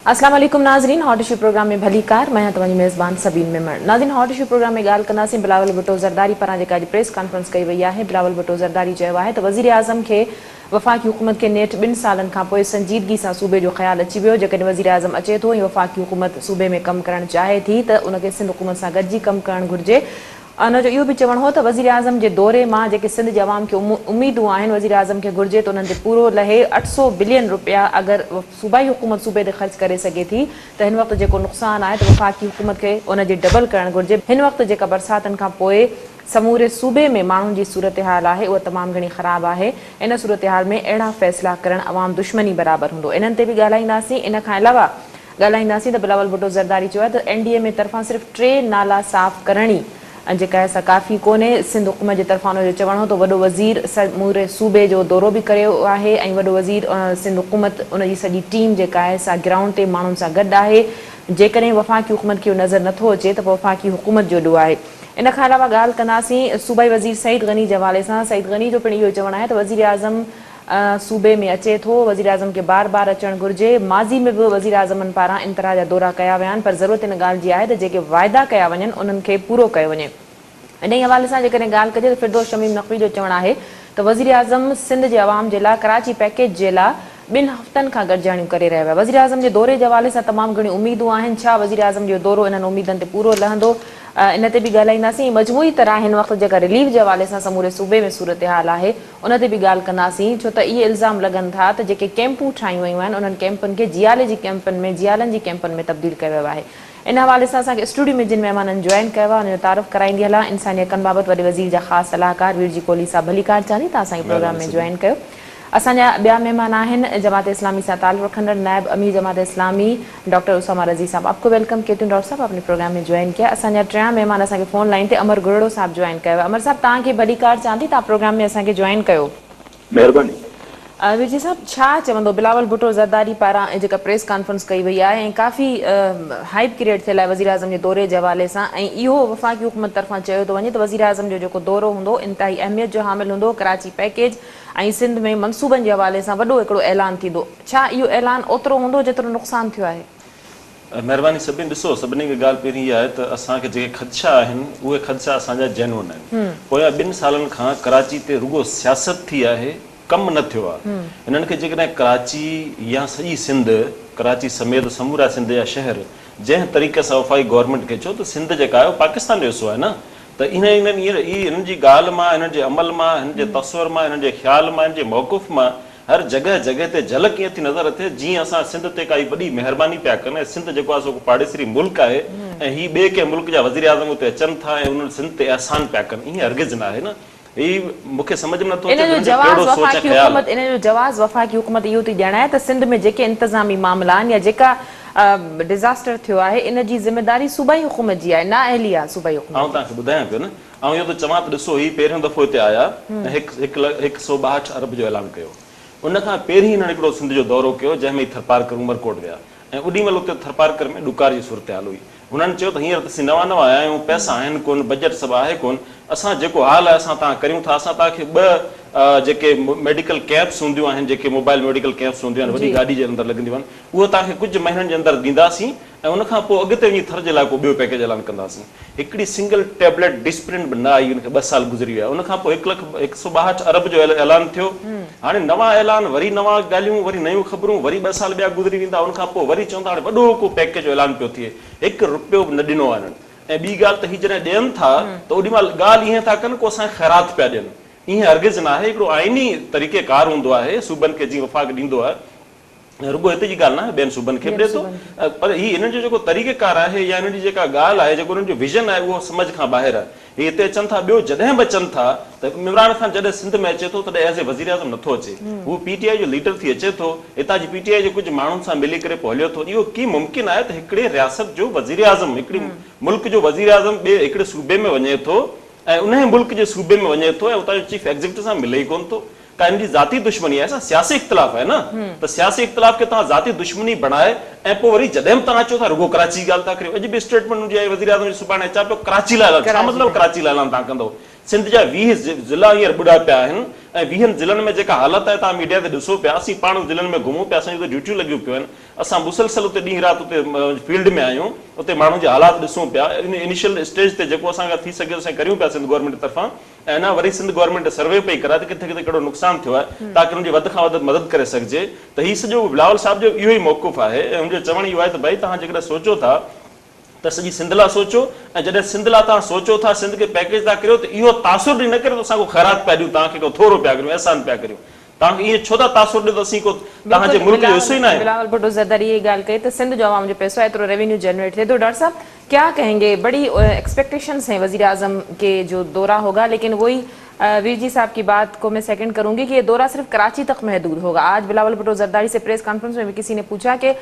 अस्सलाम वालेकुम नाज़रीन, हॉट इशू प्रोग्राम में भली कार मैं तव्हांजी मेज़बान सबीन मेमण। नाज़रीन, हॉट इशू प्रोग्राम में ॻाल्हि कंदासीं बिलावल भुट्टो ज़रदारी पारां जेका अॼु प्रेस कॉन्फ्रेंस कई वई आहे। बिलावल भुट्टो ज़रदारी चयो आहे त वज़ीर आज़म खे वफ़ाक़ी हुकूमत खे नेठि 2 सालनि खां पोइ संजीदगी सां सूबे जो ख़्यालु अची वियो। जेकॾहिं वज़ीर आज़म अचे थो ऐं वफ़ाक़ी हुकूमत सूबे में कमु करणु चाहे थी त उनखे सिंध हुकूमत सां गॾिजी कमु करणु घुरिजे। उनजो इहो बि चवणु हो त वज़ीर आज़म जे दौरे मां जेके सिंध जे अवाम खे उमीदूं आहिनि, वज़ीर आज़म खे घुरिजे त उन्हनि ते पूरो लहे। 800 बिलियन रुपया अगरि सूबाई हुकूमत सूबे ते ख़र्च करे सघे थी त हिन वक़्तु जेको नुक़सानु आहे त वफ़ाक़ी हुकूमत खे उनजे डबल करणु घुरिजे। हिन वक़्तु जेका बरसातनि खां पोइ समूरे सूबे में माण्हुनि जी सूरत हाल आहे उहा तमामु घणी ख़राबु आहे। इन सूरत हाल में अहिड़ा फ़ैसिला करणु अवाम दुश्मनी बराबरि हूंदो। इन्हनि ते बि ॻाल्हाईंदासीं। इन खां अलावा ॻाल्हाईंदासीं त बिलावल भुट्टो ज़रदारी चयो आहे त NDA में तरफ़ां सिर्फ़ु 3 नाला साफ़ करणी जेका आहे सा काफ़ी कोन्हे। सिंध हुकूमत जे तरफ़ां उनजो चवणो हो त वॾो वज़ीर समूरे सूबे जो दौरो बि कयो आहे ऐं वॾो वज़ीर सिंध हुकूमत उनजी सॼी टीम जेका आहे सा ग्राउंड ते माण्हुनि सां गॾु आहे। जेकॾहिं वफ़ाक़ी हुकूमत खे नज़र नथो अचे त वफ़ाक़ी हुकूमत जो ॾोह आहे। इन खां अलावा ॻाल्हि कंदासीं सूबाई वज़ीर सईद गनी जे हवाले सां। सईद गनी जो पिणु इहो चवणु आहे त वज़ीर आज़म सूबे में अचे थो, वज़ीर आज़म खे बार बार अचणु घुरिजे। माज़ी में बि वज़ीर आज़मनि पारां इंतरा जा दौरा कया विया आहिनि, पर ज़रूरत इन ॻाल्हि जी आहे त जेके वाइदा कया वञनि उन्हनि खे पूरो कयो वञे। इन ई हवाले सां जेकॾहिं ॻाल्हि कजे त फिरदौस शमीम नक़वी जो चवणु आहे त वज़ीर आज़म सिंध जे अवाम जे लाइ कराची पैकेज जे लाइ 2 हफ़्तनि खां गॾिजाणियूं करे रहिया हुआ। वज़ीर आज़म जे दौरे जे हवाले सां तमामु घणी उमीदूं आहिनि। छा वज़ीर आज़म जो दौरो इन्हनि उमीदनि ते पूरो लहंदो, इन ते बि ॻाल्हाईंदासीं। मजमूई तरह हिन वक़्तु जेका रिलीफ जे हवाले सां समूरे सूबे में सूरत हाल आहे उन ते बि ॻाल्हि कंदासीं। छो त इहे इल्ज़ाम लॻनि था त जेके कैंपूं ठाहियूं वयूं आहिनि उन्हनि कैंपुनि खे जियालनि जी कैंपनि में तब्दील कयो वियो आहे। इन हवाले सां असांखे स्टूडियो में जिन महिमाननि जॉइन कयो आहे उनजो तारुफ़ कराईंदी हलां। इंसानी हक़नि बाबति वॾे वज़ीर जा ख़ासि सलाहकार वीर जी कोहली साहब भली कार चांदी तव्हां असांजे प्रोग्राम में जॉइन कयो। असांजा ॿिया महिमान आहिनि जमात इस्लामी सां ताल्लुक़ रखंदड़ नायब अमीर जमात इस्लामी डॉक्टर उसामा रज़ी साहब। आपको वेलकम कहते हैं डॉक्टर साहब, अपने प्रोग्राम में ज्वाइन किया। असांजा 3 महिमान असांखे फ़ोन लाइन ते अमर गुरड़ो साहब जॉइन कयो। अमर साहब तव्हांखे भली कार चांदी, तव्हां प्रोग्राम में असांखे जॉइन कयो। महिरबानी। वीर जी साहब, छा चवंदो बिलावल भुट्टो ज़रदारी पारां जेका प्रेस कॉन्फ्रेंस कई वई आहे ऐं काफ़ी हाइप क्रिएट थियल आहे वज़ीर आज़म जे दौरे जे हवाले सां, ऐं इहो वफ़ाक़ी हुकूमत तरफ़ां चयो थो वञे त वज़ीर आज़म जो जेको दौरो हूंदो इंतिहाई अहमियत जो हामिल हूंदो। कराची पैकेज ऐं सिंध में मनसूबनि जे हवाले सां वॾो हिकिड़ो ऐलान थींदो। छा इहो ऐलान ओतिरो हूंदो जेतिरो नुक़सानु थियो आहे? महिरबानी सभिनी ॾिसो, सभिनी खे ॻाल्हि पहिरीं इहा आहे त असांखे जेके ख़दशा आहिनि उहे ख़दशा असांजा जेन्युइन आहिनि। पोयां 2 सालनि खां कराची ते रुगो सियासत थी आहे, कमु न थियो आहे। हिननि खे जेकॾहिं कराची या सॼी सिंध, कराची समेत समूरा सिंध जा शहर जंहिं तरीक़े सां वफ़ाक़ी गवर्नमेंट खे, छो त सिंध जेका आहे उहो पाकिस्तान जो हिसो आहे न, त हिननि जी ॻाल्हि मां, हिननि जे अमल मां, हिन जे तस्वर मां, हिननि जे ख़्याल मां, हिन जे मौक़ुफ़ मां हर जॻह जॻह ते झलक ईअं थी नज़र अचे जीअं असां सिंध ते काई वॾी महिरबानी पिया कनि। सिंध जेको आहे सो पाड़ेसरी मुल्क आहे ऐं हीअ ॿिए कंहिं मुल्क जा वज़ीर आज़म उते अचनि था ऐं उन्हनि सिंध ते अहसान पिया कनि। ईअं हरगिज़ न आहे न। हीअ मूंखे सम्झ में नथो अचे इनजो जवाज़ वफ़ाक़ी हुकूमत इहो थी ॼाणाए त सिंध में जेके इंतज़ामी मामला आहिनि या जेका डिज़ास्टर थियो आहे इन जी ज़िमेदारी सूबाई हुकूमत जी आहे, ना अहली आहे सूबाई हुकूमत। आउं तव्हांखे ॿुधायां पियो न, ऐं इहो त चवां त ॾिसो, हीअ पहिरियों दफ़ो हिते आया ऐं 162 अरब जो ऐलान कयो। उनखां पहिरीं हिननि हिकिड़ो सिंध जो दौरो कयो जंहिंमें थरपारकर उमरकोट विया ऐं ओॾी महिल उते थरपारकर में ॾुकार जी सूरत हाल हुई। हुननि चयो त हींअर त असीं नवां आया आहियूं, पैसा आहिनि कोन, बजट सभु आहे कोन, असां जेको हाल आहे असां तव्हां करियूं था। असां तव्हांखे 2 जेके मेडिकल कैंप्स हूंदियूं आहिनि, जेके मोबाइल मेडिकल कैंप्स हूंदियूं आहिनि, वॾी गाॾी जे अंदरि लॻंदियूं आहिनि, उहे तव्हांखे कुझु महीननि जे अंदरि ॾींदासीं ऐं उनखां पोइ अॻिते वञी थर जे लाइ को ॿियो पैकेज ऐलान कंदासीं। हिकिड़ी सिंगल टैबलेट डिस्प्रिन बि न आई, उनखे 2 साल गुज़री विया। उनखां पोइ 162 अरब जो ऐलान थियो। हाणे नवां ऐलान, वरी नवां ॻाल्हियूं, वरी नयूं ख़बरूं, वरी 2 साल ॿिया गुज़री वेंदा। उनखां पोइ वरी चवंदा हाणे वॾो को पैकेज जो ऐलान पियो थिए, 1 रुपयो बि न ॾिनो आहे हिननि। ऐं ॿी ॻाल्हि त हीअ जॾहिं ॾियनि था त ओॾी महिल ॻाल्हि ईअं था कनि को असांखे ख़ैरात पिया ॾियनि। ईअं हरगिज़ न आहे। हिकिड़ो आइनी तरीक़ेकार हूंदो आहे सूबनि खे जीअं वफ़ाक़ ॾींदो आहे, रुगो हिते जी ॻाल्हि न आहे, ॿियनि सूबनि खे बि ॾिए थो, पर हीअ हिननि जो जेको तरीक़ेकार आहे या हिननि जी जेका ॻाल्हि आहे, जेको हिननि जो विज़न आहे उहो सम्झ खां ॿाहिरि आहे। हीअ हिते अचनि था, ॿियो जॾहिं बि अचनि था त इमरान ख़ान जॾहिं सिंध में अचे थो तॾहिं एज़ ए वज़ीर आज़म नथो अचे, हू PTI जो लीडर थी अचे थो, हितां जी PTI जे कुझु माण्हुनि सां मिली करे पोइ हलियो थो। इहो कीअं मुमकिन आहे त हिकिड़े रियासत जो वज़ीर आज़म, हिकिड़ी मुल्क जो वज़ीर आज़म ॿिए हिकिड़े सूबे में वञे थो ऐं उन मुल्क जे सूबे में वञे थो ऐं उतां जो चीफ एग्जीक्यूटिव सां मिले ई कोन थो। का इन जी ज़ाती दुश्मनी आहे, सियासी इख़्तिलाफ़ आहे न, त सियासी इख़्तिलाफ़ खे तव्हां ज़ाती दुश्मनी बणाए ऐं पोइ वरी जॾहिं बि तव्हां अचो था रुगो कराची जी ॻाल्हि था करियो। अॼु बि स्टेटमेंट हूंदी आहे वज़ीर आज़म जी, सुभाणे अचा पियो कराची लाइ ऐलान। छा मतिलबु कराची लाइ ऐलान तव्हां कंदो? सिंध जा 20 ज़िला हींअर ॿुॾा पिया आहिनि ऐं 20 ज़िलनि में जेका हालत आहे तव्हां मीडिया ते ॾिसो पिया, असीं पाण ज़िलनि में घुमूं पिया, असांजी ड्यूटियूं लॻियूं पियूं आहिनि, असां मुसलसल उते ॾींहुं राति उते फील्ड में आहियूं, उते माण्हुनि जे हालात ॾिसूं पिया, इनिशियल स्टेज ते जेको असांखां थी सघे असां करियूं पिया सिंध गवर्नमेंट तरफ़ां, ऐं अञा वरी सिंध गवर्नमेंट सर्वे पई कराए त किथे किथे कहिड़ो नुक़सानु थियो आहे ताकी हुनजी वधि खां वधि मदद करे सघिजे। त हीउ सॼो बिलावल साहिब जो इहो ई मौक़ुफ़ आहे ऐं हुनजो चवणु इहो आहे त भई तव्हां जेकॾहिं सोचो था त सॼी सिंध लाइ सोचो, ऐं जॾहिं सिंध लाइ तव्हां सोचो था, सिंध खे पैकेज था करियो, त इहो तासुर ॾेई न करे त असां को ख़ैरात पिया ॾियूं तव्हांखे, को थोरो पिया करियूं, अहसान पिया करियूं, तव्हांखे ईअं छो था तासुर ॾियो त असीं को तव्हांजे मुल्क जो हिसो ई न आहे। बिलावल भुट्टो ज़रदारी ये ॻाल्हि कही तो सिंध जो आवाम जो पैसो है, तो रेवेन्यू जनरेट थे। तो डॉक्टर साहब क्या कहेंगे, बड़ी एक्सपेक्टेशंस हैं वज़ीर आज़म के जो दौरा होगा, लेकिन वही वीर जी साहब की बात को मैं सेकंड करूंगी कि ये दौरा सिर्फ कराची तक महदूद होगा। आज बिलावल भुट्टो ज़रदारी से प्रेस कॉन्फ्रेंस में भी किसी ने पूछा कि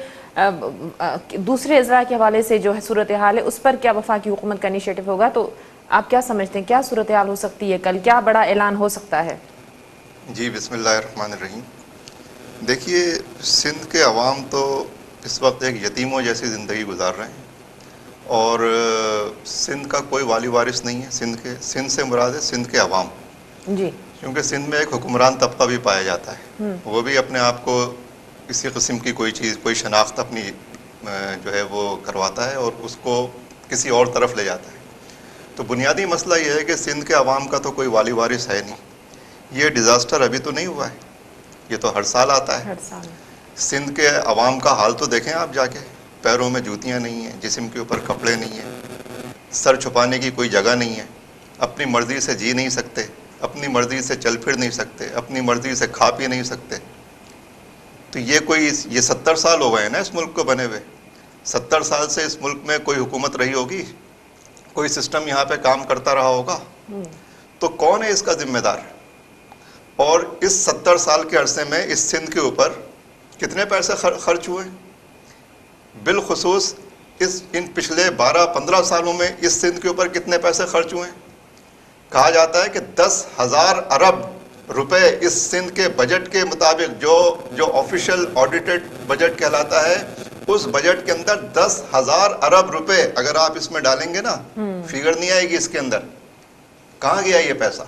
दूसरे अज़ला के हवाले से जो है सूरत हाल है उस पर क्या वफाकी हुकूमत का इनिशिएटिव होगा, तो आप क्या समझते हैं, क्या सूरत हाल हो सकती है, कल क्या बड़ा ऐलान हो सकता है? जी बिस्मिल्लाहिर्रहमानिर्रहीम। देखिए, सिंध के अवाम तो इस वक्त एक यतीमों जैसी ज़िंदगी गुजार रहे हैं और सिंध का कोई वाली वारिस नहीं है। सिंध से मुराद है सिंध के अवाम जी, क्योंकि सिंध में एक हुक्मरान तबका भी पाया जाता है, वो भी अपने आप को किसी किस्म की कोई चीज़, कोई शनाख्त अपनी जो है वो करवाता है और उसको किसी और तरफ ले जाता है। तो बुनियादी मसला ये है कि सिंध के अवाम का तो कोई वाली वारिस है नहीं। ये डिज़ास्टर अभी तो नहीं हुआ है, ये तो हर साल आता है। हर साल सिंध के अवाम का हाल तो देखें आप जाके, पैरों में जूतियाँ नहीं हैं, जिस्म के ऊपर कपड़े नहीं हैं, सर छुपाने की कोई जगह नहीं है, अपनी मर्ज़ी से जी नहीं सकते, अपनी मर्ज़ी से चल फिर नहीं सकते, अपनी मर्ज़ी से खा पी नहीं सकते। तो ये 70 साल हो गए हैं ना इस मुल्क को बने हुए। 70 साल से इस मुल्क में कोई हुकूमत रही होगी, कोई सिस्टम यहाँ पे काम करता रहा होगा, तो कौन है इसका जिम्मेदार? और इस 70 साल के अरसे में इस सिंध के ऊपर कितने पैसे खर्च हुए? बिलखुसूस इन पिछले 12-15 सालों में इस सिंध के ऊपर कितने पैसे खर्च हुए? कहा जाता है कि 10,000 अरब रुपए इस सिंध के बजट के मुताबिक, जो ऑफिशियल ऑडिटेड बजट कहलाता है, उस बजट के अंदर 10,000 अरब रुपए अगर आप इसमें डालेंगे ना, फिगर नहीं आएगी इसके अंदर। कहाँ गया ये पैसा?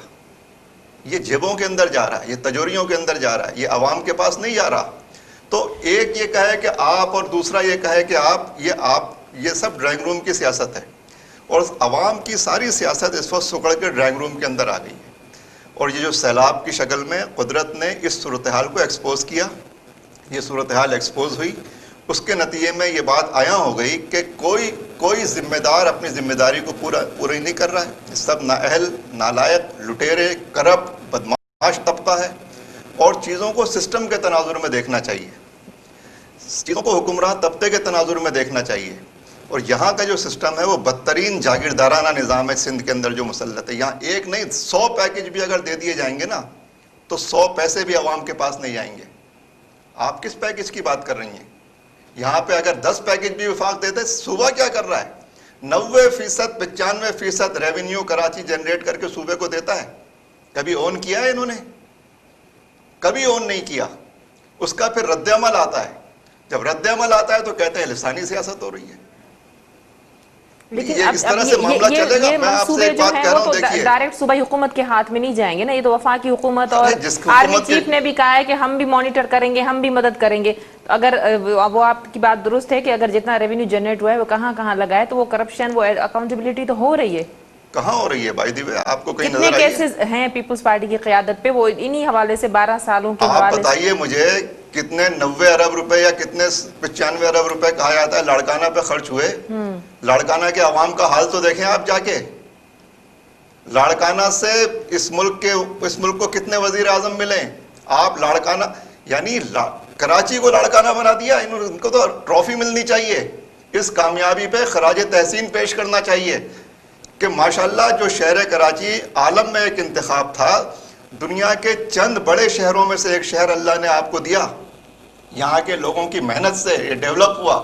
ये जेबों के अंदर जा रहा है, ये तिजोरियों के अंदर जा रहा है, ये आवाम के पास नहीं जा रहा। तो एक ये कहे कि आप और दूसरा ये कहे कि आप, ये सब ड्राइंग रूम की सियासत है और आवाम की सारी सियासत इस वक्त सुकड़ के ड्राइंग रूम के अंदर आ गई है। और ये जो सैलाब की शक्ल में कुदरत ने इस सूरत हाल को एक्सपोज किया, ये सूरत हाल एक्सपोज हुई, उसके नतीजे में ये बात आया हो गई कि कोई जिम्मेदार अपनी जिम्मेदारी को पूरी नहीं कर रहा है। सब नाअहल, नालायक, लुटेरे, करप्ट, बदमाश तबका है और चीज़ों को सिस्टम के तनाजुर में देखना चाहिए, चीज़ों को हुक्मरान तबके के तनाजुर में देखना चाहिए। और यहाँ का जो सिस्टम है वो बदतरीन जागीरदाराना निज़ाम है सिंध के अंदर जो मुसल्लत है। यहाँ एक नहीं 100 पैकेज भी अगर दे दिए जाएंगे ना, तो 100 पैसे भी आवाम के पास नहीं जाएंगे। आप किस पैकेज की बात कर रही हैं? यहाँ पे अगर 10 पैकेज भी वफाक देते, सूबा क्या कर रहा है? 90%, 95% रेवेन्यू कराची जनरेट करके सूबे को देता है। कभी ओन किया है इन्होंने? कभी ओन नहीं किया। उसका फिर रद्द-ए-अमल आता है, जब रद्द-ए-अमल आता है तो कहते हैं लिसानी सियासत हो रही है। लेकिन ये इस तरह से मामला चलेगा। मैं आपसे एक बात कह रहा हूं, देखिए, डायरेक्ट सूबाई हुकूमत के हाथ में नहीं जाएंगे ना, ये तो वफाकी हुकूमत और आर्मी चीफ ने भी कहा है कि हम भी मॉनिटर करेंगे, हम भी मदद करेंगे। तो अगर वो आपकी बात दुरुस्त है कि अगर जितना रेवेन्यू जनरेट हुआ है वो कहाँ लगा है, तो वो करप्शन, वो अकाउंटेबिलिटी तो हो रही है। कहाँ हो रही है बाय द वे? आपको कहीं कितने नजर आई है? केसेस हैं पीपल्स पार्टी की क़यादत पे, वो इन्हीं हवाले से 12 सालों के आप हवाले से। बताइए मुझे, कितने 90 अरब रुपए या कितने 95 अरब रुपए कहा जाता है लाड़काना पे खर्च हुए। लाड़काना के अवाम का हाल तो देखें आप जाके। लाड़काना से इस मुल्क को कितने वजीर आजम मिले? आप लाड़काना यानी कराची को लाड़काना बना दिया। इनको तो ट्रॉफी मिलनी चाहिए, इस कामयाबी पे खराज तहसीन पेश करना चाहिए कि माशाल्लाह जो शहर कराची आलम में एक इंतखाब था, दुनिया के चंद बड़े शहरों में से एक शहर अल्लाह ने आपको दिया। यहाँ के लोगों की मेहनत से ये डेवलप हुआ,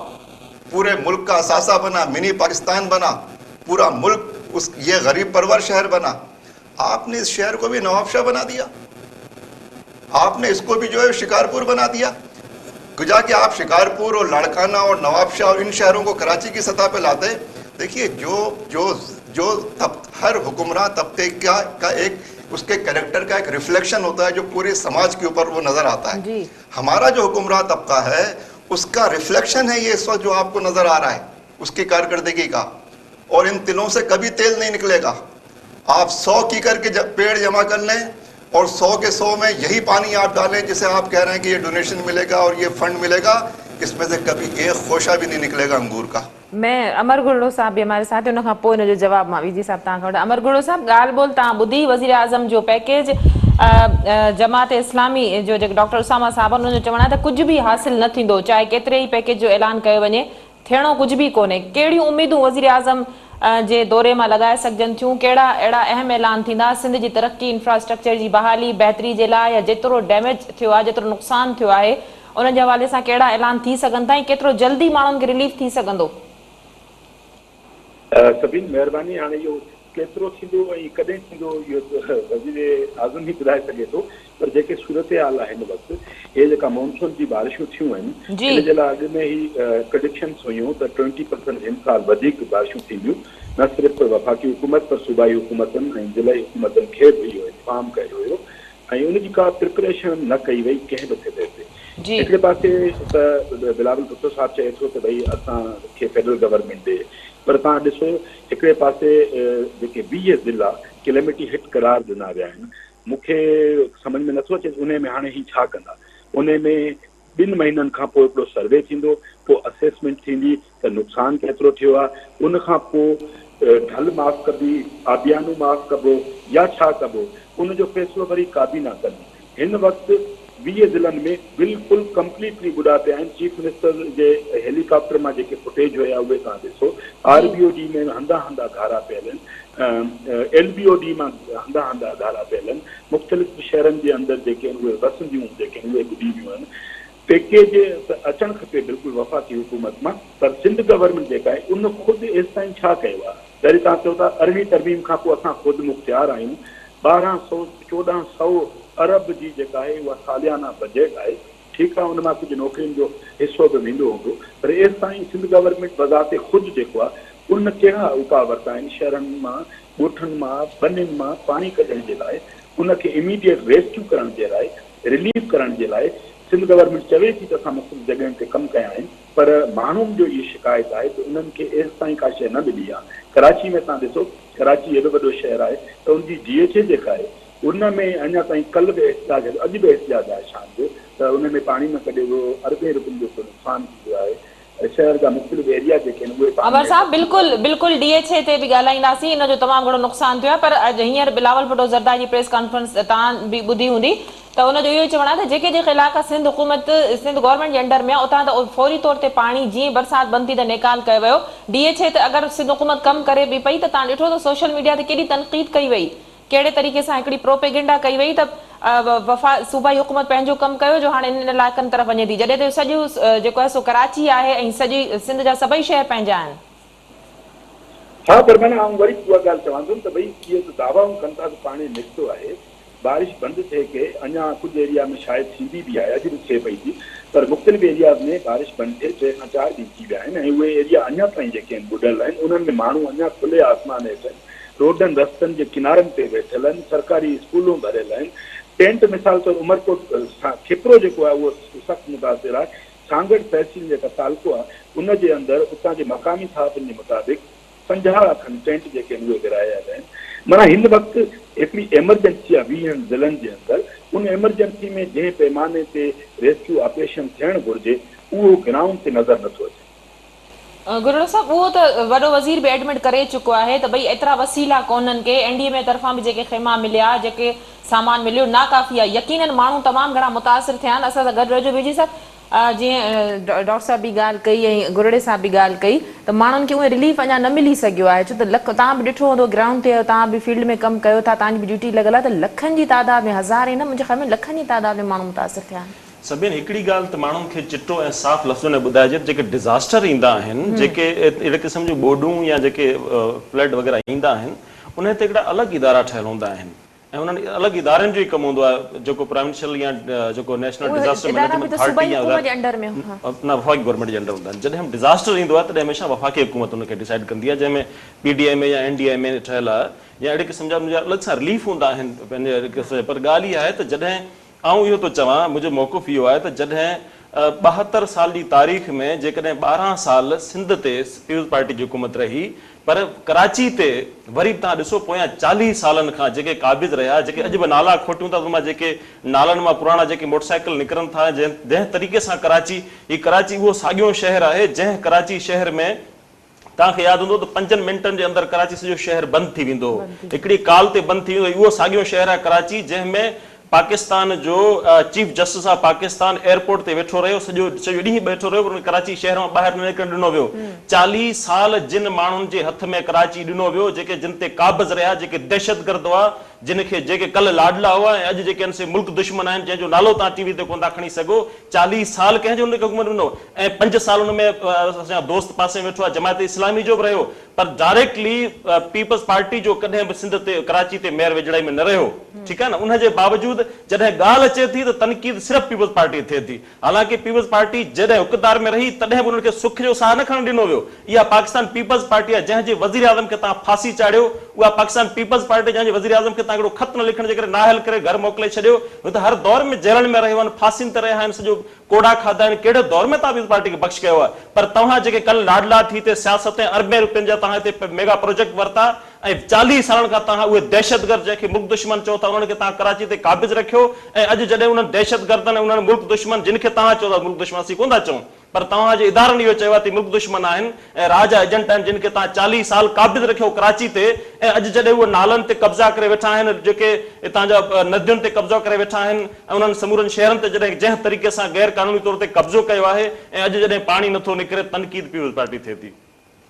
पूरे मुल्क का असासा बना, मिनी पाकिस्तान बना, पूरा मुल्क ये गरीब परवर शहर बना। आपने इस शहर को भी नवाबशाह बना दिया, आपने इसको भी जो है शिकारपुर बना दिया। गुजा कि आप शिकारपुर और लाड़काना और नवाबशाह और इन शहरों को कराची की सतह पे लाते। देखिए, जो हर हुक्मरान तबके का उसके कैरेक्टर का एक रिफ्लेक्शन होता है जो पूरे समाज के ऊपर वो नज़र आता है। जी। हमारा जो हुक्मरान तबका है उसका रिफ्लेक्शन है ये इस वक्त जो आपको नज़र आ रहा है, उसकी कारकर्दगी का। और इन तिलों से कभी तेल नहीं निकलेगा। आप 100 की करके पेड़ जमा कर लें और 100 के 100 में यही पानी आप डालें जिसे आप कह रहे हैं कि ये डोनेशन मिलेगा और ये फंड मिलेगा, इसमें से कभी एक खोशा भी नहीं निकलेगा अंगूर का। मैं अमर गुरड़ो साहब भी हमारे साथ है, उनखां पोइ इनजो जवाब मां विजी साहब तव्हां खां वठां। अमर गुरड़ो साहब, ॻाल्हि ॿोल तव्हां ॿुधी वज़ीर आज़म जो पैकेज, जमात इस्लामी जो जेके डॉक्टर उसामा साहब उन्हनि जो चवणु आहे त कुझु बि हासिल न थींदो, चाहे केतिरे ई पैकेज जो ऐलान कयो वञे, थियणो कुझु बि कोन्हे। कहिड़ियूं उमेदूं वज़ीर आज़म जे दौरे मां लॻाए सघजनि थियूं? कहिड़ा अहिड़ा अहम ऐलान थींदा सिंध जी तरक़ी, इंफ्रास्ट्रक्चर जी बहाली, बहितरी जे लाइ, या जेतिरो डैमेज थियो आहे, जेतिरो नुक़सानु थियो आहे, उन जे हवाले सां कहिड़ा ऐलान थी सघनि था ऐं केतिरो जल्दी माण्हुनि खे रिलीफ थी सघंदो? सभिनि महिरबानी। हाणे इहो केतिरो थींदो ऐं कॾहिं थींदो इहो वज़ीर आज़म ई ॿुधाए सघे थो, पर जेके सूरत हाल आहे हिन वक़्तु, इहे जेका मॉनसून जी बारिशूं थियूं आहिनि, इन जे लाइ अॻु में ई प्रिडिक्शन्स हुयूं त 20% हिन साल वधीक बारिशूं थींदियूं। न सिर्फ़ु वफ़ाक़ी हुकूमत पर सूबाई हुकूमतनि ऐं ज़िलाई हुकूमतनि खे बि इहो इंतज़ाम कयो हुयो ऐं उनजी का प्रिपरेशन न कई वई कंहिं बि सिदे ते। हिकिड़े पासे त बिलावल भुट्टो साहिबु चए थो त भई असांखे फेडरल गवर्नमेंट ॾे, पर तव्हां ॾिसो हिकिड़े पासे जेके 20 ज़िला कैलेमिटी हिट करार ॾिना विया आहिनि। मूंखे सम्झ में नथो अचे उन में हाणे ही छा कंदा। उन में 2 महीननि खां पोइ हिकिड़ो सर्वे थींदो, पोइ असेसमेंट थींदी त नुक़सानु केतिरो थियो आहे, उन खां पोइ ढल माफ़ कबी, आबियानू माफ़ कबो या छा कबो, उनजो फ़ैसिलो वरी काबीना कंदी। हिन वक़्तु 20 ज़िलनि में बिल्कुलु कंप्लीटली बुॾा पिया आहिनि। चीफ मिनिस्टर जे हेलीकॉप्टर मां जेके फुटेज हुया उहे तव्हां ॾिसो। RBOD में हंधा हंधा घारा पियल आहिनि, LBOD मां हंधा हंधा घारा पियल आहिनि। मुख़्तलिफ़ शहरनि जे अंदरि जेके आहिनि उहे वसंदियूं जेके आहिनि उहे ॿुॾी वियूं आहिनि। पैकेज अचणु खपे बिल्कुलु वफ़ाक़ी हुकूमत मां, पर सिंध गवर्नमेंट जेका आहे उन ख़ुदि एसि ताईं छा कयो आहे? वरी तव्हां चओ था 8वीं तरमीम खां पोइ असां ख़ुदि मुख़्तियार आहियूं। 1400 अरब जी जेका आहे उहा सालियाना बजट आहे। ठीकु आहे, उन मां कुझु नौकिरियुनि जो हिसो बि वेंदो हूंदो, पर एसि ताईं सिंध गवर्नमेंट बज़ाते ख़ुदि जेको आहे उन कहिड़ा उपाउ वरिता आहिनि शहरनि मां, ॻोठनि मां, बनियुनि मां पाणी कढण जे लाइ, उनखे इमीडिएट रेस्क्यू करण जे लाइ, रिलीफ करण जे लाइ। सिंध गवर्नमेंट चवे थी त असां मुख़्तलिफ़ जॻहियुनि ते कमु कया आहिनि, पर माण्हुनि जो इहा शिकायत आहे त उन्हनि खे एसि ताईं का शइ न मिली आहे। कराची में तव्हां ॾिसो, कराची एॾो वॾो शहर आहे त उनजी DHA जेका आहे उन में अञा ताईं कल्ह बि एहतिजाज, अॼु बि एहतिजाज आहे शाम जो, त उन में पाणी न कढियो वियो, अरबे रुपयनि जो नुक़सानु थी वियो आहे। शहर जा मुख़्तलिफ़ एरिया जेके आहिनि उहे अमर साहब बिल्कुलु DHA ते बि ॻाल्हाईंदासीं, इन जो तमामु घणो नुक़सानु थियो आहे। पर अॼु हींअर बिलावल भुट्टो ज़रदारी जी प्रेस कॉन्फ्रेंस तव्हां बि ॿुधी हूंदी, त उनजो इहो ई चवणु आहे त जेके जेके इलाइक़ा सिंध गवर्नमेंट जे अंडर में आहे उतां त फौरी तौर ते पाणी जीअं बरसाति बंदि थी त निकाल कयो वियो। DHA ते अगरि सिंध हुकूमत कमु करे बि पई त तव्हां ॾिठो त सोशल मीडिया ते केॾी तनक़ीद कई वई, कहिड़े तरीक़े सां हिकिड़ी प्रोपेगेंडा कई वई त सूबाई हुकूमत पंहिंजो कमु कयो जो हाणे इन इलाइक़नि तरफ़ वञे थी, जॾहिं त सॼो जेको आहे सो कराची आहे ऐं सॼी सिंध जा सभई शहर पंहिंजा आहिनि। हा, पर माना आउं वरी उहा ॻाल्हि चवंदुमि त भई इहे दावाऊं कनि था त पाणी निकितो आहे, बारिश बंदि थिए के अञा कुझु एरिया में शायदि थींदी बि आहे, अॼु बि थिए पई थी, पर मुख़्तलिफ़ एरियाज़ में बारिश बंदि थिए 3 खां 4 ॾींहं थी विया आहिनि ऐं उहे एरिया अञा ताईं जेके आहिनि ॿुॾल आहिनि। उन्हनि में माण्हू अञा खुले आसमान हेठि आहिनि, रोडनि रस्तनि जे किनारनि ते वेठल आहिनि, सरकारी स्कूलूं भरियल आहिनि। टेंट मिसाल तौरु उमरकोट खिपरो जेको आहे उहो सख़्तु मुतासिर आहे। सांगड़ तहसील जेका तालको आहे उनजे अंदरि उतां जे मक़ामी साहिबनि जे मुताबिक़ 50 खनि टेंट जेके आहिनि उहे विरायल आहिनि। माना हिन वक़्तु हिकिड़ी एमरजेंसी आहे 20 ज़िलनि जे अंदरि। उन एमरजेंसी में जंहिं पैमाने ते रेस्क्यू ऑपरेशन थियणु घुरिजे उहो ग्राउंड ते नज़र नथो अचे। गुरड़ो साहब, उहो त वॾो वज़ीर बि एडमिट करे चुको आहे त भई एतिरा वसीला कोन्हनि के, NDMA तरफ़ां बि जेके ख़ैमा मिलिया, जेके सामान मिलियो नाकाफ़ी आहे। यकीनन माण्हू तमामु घणा मुतासिर थिया आहिनि। असां सां गॾु रहिजो विजी साहब, जीअं डॉक्टर साहब बि ॻाल्हि कई ऐं गुरड़े साहब बि ॻाल्हि कई त माण्हुनि खे उहे रिलीफ अञा न मिली सघियो आहे, छो त तव्हां बि ॾिठो हूंदो ग्राउंड ते, तव्हां बि फील्ड में कमु कयो था, तव्हांजी बि ड्यूटी लॻल आहे, त लखनि जी तादाद में, हज़ार न मुंहिंजे ख़्याल में लखनि जी तादाद में माण्हू मुतासिर थिया आहिनि। सभिनि हिकिड़ी ॻाल्हि त माण्हुनि खे चिटो ऐं साफ़ लफ़्ज़नि में ॿुधाइजे, जेके डिज़ास्टर ईंदा आहिनि, जेके अहिड़े क़िस्म जूं ॿोॾूं या जेके फ्लड वग़ैरह ईंदा आहिनि, उन ते हिकिड़ा अलॻि इदारा ठहियल हूंदा आहिनि ऐं उन्हनि अलॻि इदारनि जो ई कमु हूंदो आहे जेको प्रोविंशियल या जेको नेशनल डिज़ास्टर इदारा बि मैनेजमेंट त सूबाई अथॉरिटी या हुकूमत जे अंडर में न वफ़ाक़ी गवर्नमेंट जे अंडर हूंदा आहिनि। जॾहिं डिज़ास्टर ईंदो आहे तॾहिं हमेशह वफ़ाक़ी हुकूमत उनखे डिसाइड कंदी आहे, जंहिंमें PDMA या NDMA ठहियल आहे या अहिड़े क़िस्म जा मुंहिंजा अलॻि सां रिलीफ हूंदा आहिनि पंहिंजे। पर ॻाल्हि इहा आहे त जॾहिं आउं इहो थो चवां, मुंहिंजो मौक़िफ़ इहो आहे त जॾहिं 72 साल जी तारीख़ में जेकॾहिं 12 साल सिंध ते पीपल्स पार्टी जी हुकूमत रही, पर कराची ते वरी तव्हां ॾिसो पोयां 40 सालनि खां जेके क़ाबिज़ रहिया, जेके अॼु बि नाला खोटियूं था, मां जेके नालनि मां पुराणा जेके मोटरसाइकिल निकिरनि था, जंहिं तरीक़े सां कराची उहो साॻियो शहर आहे जंहिं कराची शहर में तव्हांखे यादि हूंदो त 5 मिंटनि जे अंदरि कराची सॼो शहर बंदि थी वेंदो, हिकिड़ी कॉल ते बंदि थी वेंदो। उहो साॻियो शहर आहे कराची जंहिंमें पाकिस्तान जो chief justice of Pakistan airport ते वेठो रहियो, सॼो ॾींहुं वेठो रहियो, पर कराची शहर मां ॿाहिरि न निकिरण ॾिनो वियो। 40 साल जिन माण्हुनि जे हथ में कराची ॾिनो वियो, जेके जिन ते क़ाबिज़ रहिया, जेके दहशतगर्द हुआ, जिनखे जेके कल्ह लाडला हुआ ऐं अॼु जेके से मुल्क दुश्मन आहिनि, जंहिंजो नालो तव्हां टीवी ते कोन था खणी सघो, 40 साल कंहिंजो उनखे हुकूमत ॾिनो ऐं 5 साल हुन में असांजा दोस्त पासे वेठो आहे, जमायत इस्लामी जो बि रहियो, पर डायरेक्टली पीपल्स पार्टी जो कॾहिं बि सिंध ते कराची ते मेयर वेझड़ाई में न रहियो। ठीकु आहे न। उनजे बावजूद जॾहिं ॻाल्हि अचे थी त तनक़ीद सिर्फ़ु पीपल्स पार्टी थिए थी। हालांकि पीपल्स पार्टी जॾहिं इक़्तिदार में रही तॾहिं बि उन्हनि खे सुख जो साह न खणण ॾिनो वियो। इहा पाकिस्तान पीपल्स पार्टी आहे जंहिंजे वज़ीर आज़म खे तव्हां फांसी चाढ़ियो, उहा पाकिस्तान पीपल्स पार्टी जंहिंजे वज़ीर आज़म खे तव्हां हिकिड़ो ख़त न लिखण जे करे नाहिल करे घर मोकिले छॾियो। हू त हर दौर में जेलनि में रहियो आहिनि, फांसियुनि ते रहिया आहिनि, सॼो कोड़ा खाधा आहिनि। कहिड़े दौर में तव्हां पीपल्स पार्टी खे बख़्श कयो आहे? पर तव्हां जेके कल्ह लाडला थी हिते सियासत अरबे रुपयनि जा तव्हां हिते मेगा प्रोजेक्ट वरिता ऐं 40 सालनि खां तव्हां उहे दहशतगर्द जंहिंखे मुल्क दुश्मन चओ था, उन्हनि खे तव्हां कराची ते क़ाबिज़ रखियो ऐं अॼु जॾहिं उन्हनि दहशतगर्दनि ऐं उन्हनि मुल्क दुश्मन जिन खे तव्हां चओ था मुल्क दुश्मन, असीं कोन था चऊं, पर तव्हांजे इदारनि इहो चयो आहे त मुल्क दुश्मन आहिनि ऐं राज एजेंट आहिनि जिन खे तव्हां 40 साल क़ाबिज़ रखियो कराची ते, ऐं अॼु जॾहिं उहे नालनि ते कब्ज़ा करे वेठा आहिनि, जेके हितां जा नदियुनि ते कब्ज़ो करे वेठा आहिनि ऐं उन्हनि समूरनि शहरनि ते जॾहिं जंहिं तरीक़े सां गैर कानूनी तौर ते कब्ज़ो कयो आहे ऐं अॼु जॾहिं पाणी नथो निकिरे, तनक़ीद पीपल्स पार्टी थिए थी।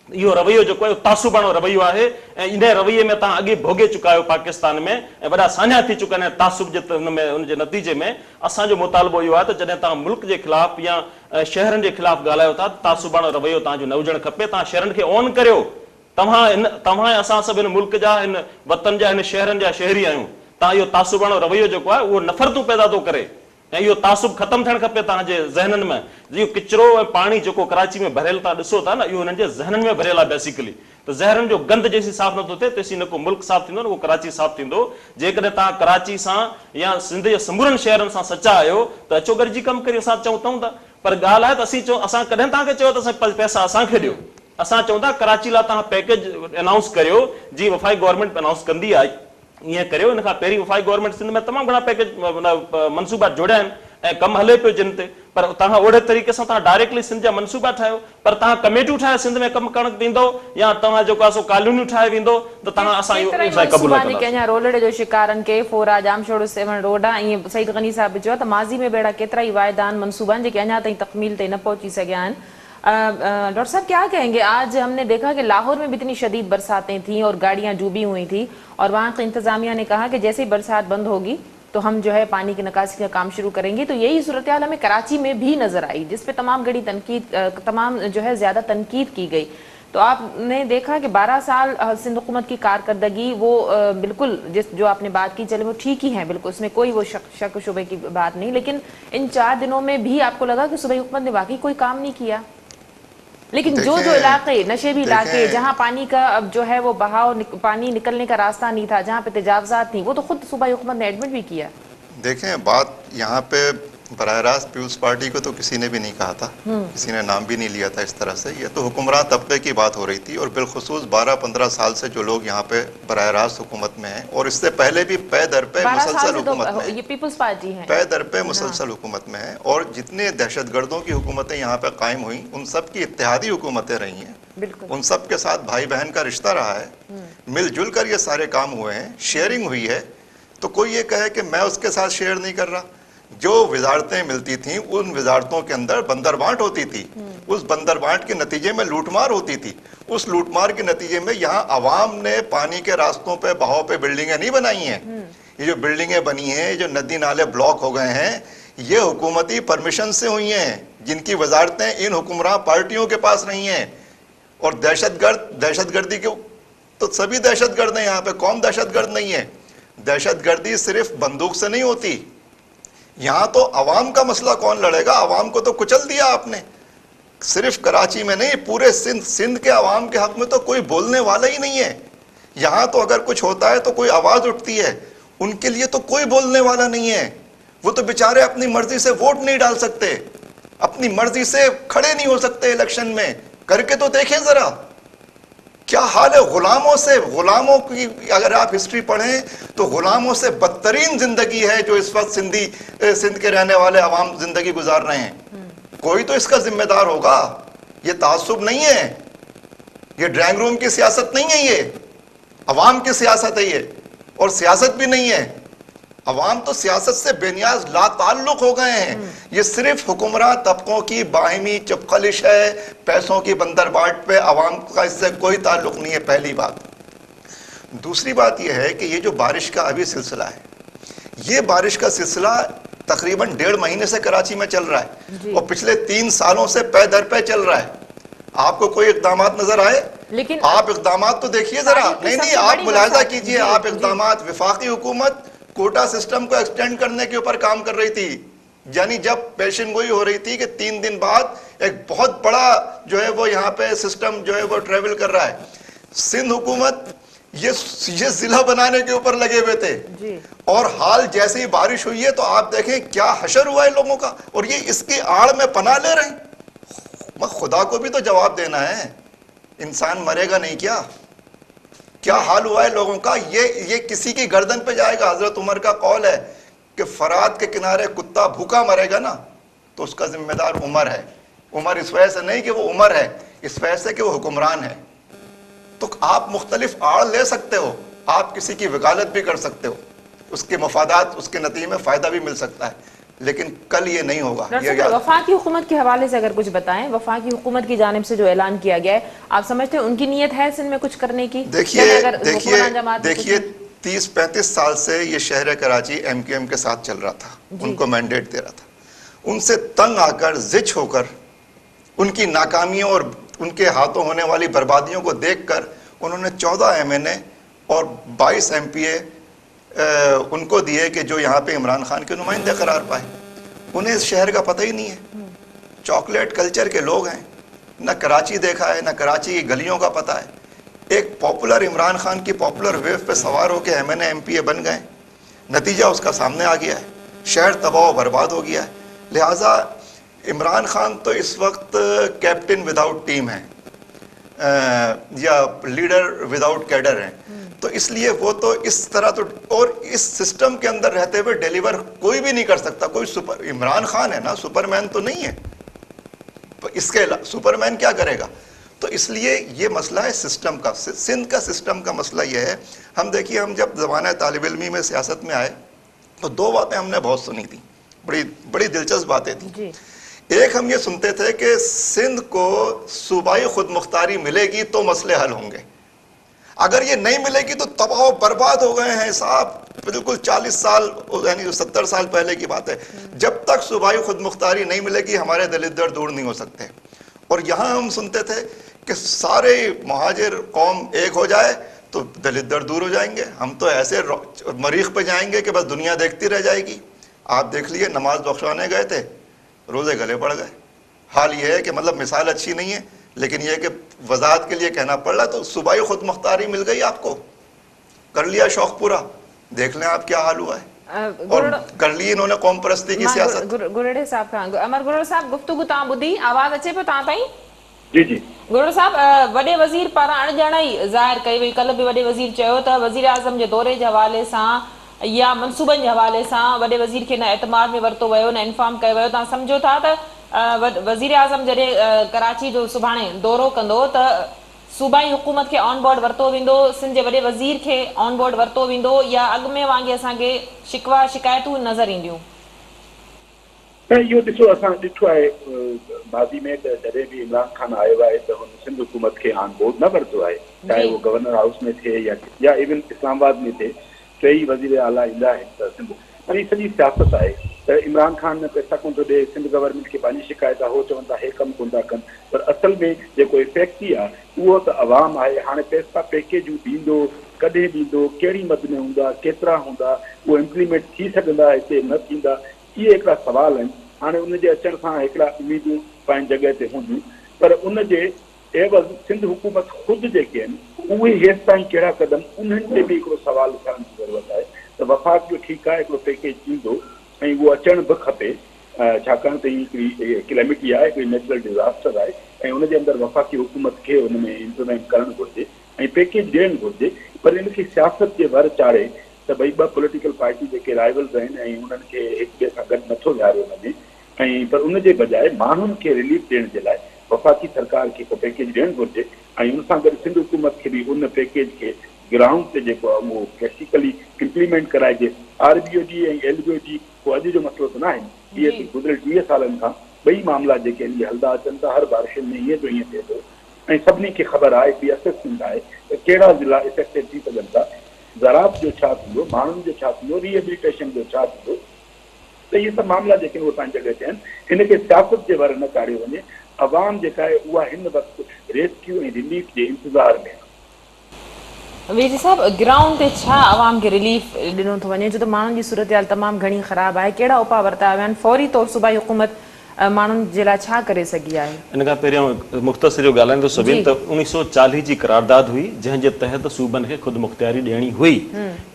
इहो रवैयो जेको आहे तासुबाणो रवैयो आहे ऐं इन रवैये में तव्हां अॻे भोगे चुका आहियो पाकिस्तान में ऐं वॾा सान्या थी चुका आहिनि। तासुब जे उनजे नतीजे में असांजो मुतालबो इहो आहे त जॾहिं तव्हां मुल्क जे ख़िलाफ़ या शहरनि जे ख़िलाफ़ ॻाल्हायो था, तासुबाणो रवैयो तव्हांजो न हुजणु खपे। तव्हां शहरनि खे ऑन करियो। तव्हां ऐं असां सभु हिन मुल्क जा, हिन वतन जा, हिन शहरनि जा शहरी आहियूं। तव्हां इहो तासुबाणो रवैयो जेको आहे उहो नफ़रतूं पैदा थो करे ऐं इहो तासुब ख़तमु थियणु खपे तव्हांजे ज़हननि में। इहो किचिरो ऐं पाणी जेको कराची में भरियल था ॾिसो था न, इहो हुननि जे ज़हननि में भरियल आहे बेसिकली। त ज़हरनि जो गंद जेसीं साफ़ नथो थिए तेसीं न को मुल्क साफ़ थींदो, न को कराची साफ़ थींदो। जेकॾहिं तव्हां कराची सां या सिंध जे समूरनि शहरनि सां सचा आहियो त अचो गॾिजी कमु करियो। असां चऊं था, पर ॻाल्हि आहे त असां कॾहिं तव्हांखे चयो त असां पैसा असांखे ॾियो। असां चऊं था कराची लाइ तव्हां पैकेज अनाउंस करियो, जीअं वफ़ाक़ी गवर्नमेंट अनाउंस कंदी आहे ईअं करियो। इन खां पहिरीं वफ़ाक़ी गवर्नमेंट सिंध में तमामु घणा पैकेज मनसूबा जोड़िया आहिनि ऐं कमु हले पियो जिन ते, पर तव्हां ओड़े तरीक़े सां तव्हां डायरेक्टली सिंध जा मनसूबा ठाहियो। पर तव्हां कमेटियूं ठाहे सिंध में कमु करणु ॾींदो या तव्हां जेको आहे सो कॉलोनियूं ठाहे वेंदो त तव्हां असां इहो क़बूल न कंदासीं। रोलड़े जो शिकारनि खे फोरा जामशोड़ सेवन रोड आहे, ईअं सईद गनी साहब चयो त माज़ी में बेड़ा केतिरा ई वाइदा आहिनि, मनसूबा आहिनि जेके अञा ताईं तकमील ते न पहुची सघिया आहिनि। डॉक्टर साहब क्या कहेंगे? आज हमने देखा कि लाहौर में भी इतनी शदीद बरसातें थीं और गाड़ियां डूबी हुई थी और वहाँ की इंतजामिया ने कहा कि जैसे ही बरसात बंद होगी तो हम जो है पानी की निकासी का काम शुरू करेंगे। तो यही सूरत हाल हमें कराची में भी नजर आई, जिस पे तमाम जो है ज्यादा तनकीद की गई। तो आपने देखा कि 12 साल सिंध हुकूमत की कारकर्दगी वो बिल्कुल जो आपने बात की चले वो ठीक ही है, बिल्कुल उसमें कोई वो शक शुबे की बात नहीं, लेकिन इन 4 दिनों में भी आपको लगा कि सूबाई हुकूमत ने वाकई कोई काम नहीं किया। लेकिन जो इलाके नशेबी इलाके जहाँ पानी का अब जो है वो बहाव, पानी निकलने का रास्ता नहीं था, जहाँ पे तजावजात थी, वो तो खुद सूबाई हुकूमत ने एडमिट भी किया। देखें, बात यहाँ पे बराह रास्त पीपल्स पार्टी को तो किसी ने भी नहीं कहा था, किसी ने नाम भी नहीं लिया था इस तरह से। ये तो हुक्मरान तबके की बात हो रही थी और बिलखुसूस 12-15 साल से जो लोग यहाँ पे बराह रास्त हुकूमत में हैं और इससे पहले भी पे दर पे मुसलसल हुकूमत में, ये पीपल्स पार्टी है, पे दर पे मुसलसल हुकूमत में है। और जितने दहशतगर्दों की हुकूमतें यहाँ पे कायम हुई, उन सब की इत्तेहादी हुकूमतें रही हैं, उन सब के साथ भाई बहन का रिश्ता रहा है, मिलजुल कर ये सारे काम हुए हैं, शेयरिंग हुई है। तो कोई ये कहे कि मैं उसके साथ शेयर नहीं कर रहा, जो वजारतें मिलती थीं उन वजारतों के अंदर बंदरबांट होती थी, उस बंदरबांट के नतीजे में लूटमार होती थी, उस लूटमार के नतीजे में यहाँ आवाम ने पानी के रास्तों पे बहाव पे बिल्डिंगें नहीं बनाई हैं। ये जो बिल्डिंगें बनी हैं, जो नदी नाले ब्लॉक हो गए हैं, ये हुकूमती परमिशन से हुई हैं, जिनकी वजारतें इन हुक्मरान पार्टियों के पास नहीं हैं। और दहशतगर्दी के तो सभी दहशतगर्द हैं यहाँ पे, कौन दहशतगर्द नहीं है? दहशत गर्दी सिर्फ बंदूक से नहीं होती, यहाँ तो अवाम का मसला कौन लड़ेगा? अवाम को तो कुचल दिया आपने, सिर्फ कराची में नहीं, पूरे सिंध के अवाम के हक में तो कोई बोलने वाला ही नहीं है। यहाँ तो अगर कुछ होता है तो कोई आवाज़ उठती है, उनके लिए तो कोई बोलने वाला नहीं है। वो तो बेचारे अपनी मर्जी से वोट नहीं डाल सकते, अपनी मर्जी से खड़े नहीं हो सकते इलेक्शन में। करके तो देखें ज़रा क्या हाल है। गुलामों की अगर आप हिस्ट्री पढ़ें तो गुलामों से बदतरीन जिंदगी है जो इस वक्त सिंध के रहने वाले अवाम जिंदगी गुजार रहे हैं। कोई तो इसका जिम्मेदार होगा। ये तासुब नहीं है, ये ड्राइंग रूम की सियासत नहीं है, ये अवाम की सियासत है ये, और सियासत भी नहीं है। अवाम तो सियासत से बेनियाज लाताल्लुक हो गए हैं। ये सिर्फ हुक्मरान तबकों की बाहिमी चपखलिश है, पैसों की बंदरबाट पे अवाम का इससे कोई ताल्लुक नहीं है, पहली बात। दूसरी बात यह है कि ये जो बारिश का अभी सिलसिला है, ये बारिश का सिलसिला तकरीबन 1.5 महीने से कराची में चल रहा है और पिछले 3 सालों से पै दर पे चल रहा है। आपको कोई इक़दामात नजर आए? लेकिन आप इक़दामात तो देखिए जरा। नहीं, आप मुलाहिजा कीजिए, आप इक़दामात, वफाकी हुकूमत कोटा सिस्टम को एक्सटेंड करने के ऊपर काम कर रही थी, यानी जब पेशन गोई हो रही थी कि 3 दिन बाद एक बहुत बड़ा जो है वो यहाँ पे सिस्टम जो है वो ट्रेवल कर रहा है। सिंध हुकूमत ये जिला बनाने के ऊपर लगे हुए थे जी। और हाल जैसे ही बारिश हुई है तो आप देखें क्या हशर हुआ है लोगों का, और ये इसकी आड़ में पनाह ले रहे हैं। खुदा को भी तो जवाब देना है, इंसान मरेगा नहीं क्या हाल हुआ है लोगों का। ये किसी की गर्दन पे जाएगा। हजरत उमर का कौल है कि फरात के किनारे कुत्ता भूखा मरेगा ना तो उसका जिम्मेदार उमर है। उमर इस वजह से नहीं कि वो उमर है, इस वजह से कि वो हुक्मरान है। तो आप मुख्तलिफ आड़ ले सकते हो, आप किसी की वकालत भी कर सकते हो, उसके मफादात, उसके नतीजे में फ़ायदा भी मिल सकता है, लेकिन कल ये नहीं होगा। वफाकी हुकूमत के हवाले से अगर कुछ बताएं, वफाकी हुकूमत की जानिब से जो ऐलान किया गया है, आप समझते हैं उनकी नीयत है सिंध में कुछ करने की? देखिए 30-35 साल से ये शहर कराची MQM के साथ चल रहा था, उनको मैंडेट दे रहा था। उनसे तंग आकर, जिच होकर, उनकी नाकामियों और उनके हाथों होने वाली बर्बादियों को देखकर उन्होंने 14 MNA और 22 MPA उनको दिए कि जो यहाँ पे इमरान खान के नुमाइंदे करार पाए। उन्हें इस शहर का पता ही नहीं है, चॉकलेट कल्चर के लोग हैं, न कराची देखा है, न कराची की गलियों का पता है। एक पॉपुलर इमरान खान की पॉपुलर वेव पे सवार होकर MNA MPA बन गए, नतीजा उसका सामने आ गया है, शहर तबाह बर्बाद हो गया है। लिहाजा इमरान खान तो इस वक्त कैप्टन विदाउट टीम है या लीडर विदाउट कैडर हैं, तो इसलिए वो तो इस तरह तो, और इस सिस्टम के अंदर रहते हुए डिलीवर कोई भी नहीं कर सकता। कोई सुपर, इमरान खान है ना, सुपरमैन तो नहीं है, इसके सुपरमैन क्या करेगा? तो इसलिए ये मसला है सिस्टम का, सिंध का सिस्टम का मसला ये है। हम देखिए, हम जब ज़माना तालिब इल्मी में सियासत में आए तो 2 बातें हमने बहुत सुनी थी, बड़ी दिलचस्प बातें थी। एक, हम ये सुनते थे कि सिंध को सूबाई खुद मुख्तारी मिलेगी तो मसले हल होंगे, अगर ये नहीं मिलेगी तो तबाह बर्बाद हो गए हैं साहब। बिल्कुल 40 साल यानी 70 साल पहले की बात है। जब तक सूबाई खुद मुख्तारी नहीं मिलेगी हमारे दलित दर्द दूर नहीं हो सकते। और यहाँ हम सुनते थे कि सारे महाजिर कौम एक हो जाए तो दलित दर्द दूर हो जाएंगे, हम तो ऐसे मरीख पे जाएंगे कि बस दुनिया देखती रह जाएगी। आप देख लिए, नमाज बख्शवाने गए थे, रोज़े गले पड़ गए। हाल ये है कि मतलब मिसाल अच्छी नहीं है, लेकिन यह कि वजाहत के लिए कहना पड़ रहा, तो सूबाई खुद मुख्तारी मिल गई आपको, कर लिया शौक पूरा। देख लें आप क्या हाल हुआ है, और कर ली इन्होंने कौम परस्ती की सियासत। गुरड़े साहब का अमर गुरड़ साहब गुफ्तगू ता बुधी आवाज अचे पे ता ताई? जी जी गुरड़ साहब, वॾे वज़ीर पारां अणॼाणाई ज़ाहिर कई वई। कल्ह बि वॾे वज़ीर चयो त वज़ीर आज़म जे दौरे जे हवाले सां या मनसूबनि जे हवाले सां वॾे वज़ीर खे न एतमाद में वरितो वियो, न इन्फॉर्म कयो वियो। तव्हां सम्झो था त वज़ीर आज़म जॾहिं कराची जो सुभाणे दौरो कंदो त सूबाई हुकूमत खे ऑन बोर्ड वरितो वेंदो, सिंध जे वॾे वज़ीर खे ऑन बोर्ड वरितो वेंदो, या अॻु में वांगुरु असांखे शिकवा शिकायतूं नज़र ईंदियूं? इहो ॾिसो, असां ॾिठो आहे माज़ी में त जॾहिं बि इमरान खान आयो आहे त हुन सिंध हुकूमत खे ऑन बोर्ड न वरितो आहे, चाहे उहो गवर्नर हाउस में थिए या इवन इस्लामाबाद में थिए। 2 वज़ीर आला ईंदा आहिनि त सिंध, यानी सॼी सियासत आहे त इमरान खान न पैसा कोन थो ॾिए, सिंध गवर्नमेंट खे पंहिंजी शिकायत आहे, हो चवनि था हे कमु कोन था कनि, पर असल में जेको इफेक्ट ई आहे उहो त अवाम आहे। हाणे पैसा पैकेजूं ॾींदो, कॾहिं ॾींदो, कहिड़ी मद में हूंदा, केतिरा हूंदा, उहो इम्प्लीमेंट थी सघंदा, हिते न थींदा, इहे हिकिड़ा सुवाल आहिनि। हाणे उनजे अचण सां हिकिड़ा उमेदूं पंहिंजी जॻह ते हूंदियूं, पर उनजे एवज़ सिंध हुकूमत ख़ुदि जेके आहिनि उहे हेसि ताईं कहिड़ा क़दम, उन्हनि ते बि हिकिड़ो सुवाल करण जी ज़रूरत आहे। त वफ़ाक़ जो ठीकु आहे हिकिड़ो पैकेज ईंदो ऐं उहो अचणु बि खपे, छाकाणि त ही हिकिड़ी क्लेमिटी आहे, हिकिड़ी नेचुरल डिज़ास्टर आहे ऐं उनजे अंदरि वफ़ाक़ी हुकूमत खे हुन में इंप्लीमेंट करणु घुरिजे ऐं पैकेज ॾियणु घुरिजे। पर इनखे सियासत जे भर चाढ़े त भई ॿ पॉलिटिकल पार्टी जेके राइवल्स आहिनि ऐं उन्हनि खे हिक ॿिए सां गॾु नथो विहारे वञे, ऐं पर उनजे बजाए माण्हुनि खे रिलीफ ॾियण जे लाइ वफ़ाक़ी सरकार खे को पैकेज ॾियणु घुरिजे ऐं उन सां गॾु सिंध हुकूमत खे बि उन पैकेज खे ग्राउंड ते जेको आहे उहो प्रैक्टिकली इम्प्लीमेंट कराइजे। RBO जी ऐं LBO जी को अॼु जो मसइलो त न आहे, इहे गुज़िरियल 20 सालनि खां ॿई मामला जेके आहिनि इहे हलंदा अचनि था। हर बारिशनि में ईअं जो ईअं थिए थो ऐं सभिनी खे ख़बर आहे, हिकिड़ी असेसमेंट आहे त कहिड़ा ज़िला इफेक्टेड थी सघनि था, ज़राअत जो छा थींदो, माण्हुनि जो छा थींदो, रिहेबिलिटेशन जो छा थींदो। त इहे सभु मामला जेके आहिनि उहे पंहिंजी जॻह ते आहिनि। हिनखे सियासत जे भर न चाढ़ियो वञे। अवाम जेका आहे उहा हिन वक़्तु रेस्क्यू ऐं रिलीफ जे इंतज़ार में आहे। वीर साहब, ग्राउंड ते छा अवाम खे रिलीफ ॾिनो थो वञे, छो त माण्हुनि जी सूरत हाल तमामु घणी ख़राबु आहे? कहिड़ा उपाउ वरिता विया आहिनि? फौरी तौर सूबाई हुकूमत माण्हुनि जे लाइ छा करे सघी आहे? इन खां पहिरियों मुख़्तसिर जो ॻाल्हाईंदो सभिनि त 1940 जी करारदाद हुई जंहिंजे तहत सूबनि खे ख़ुदि मुख़्तियारी ॾियणी हुई।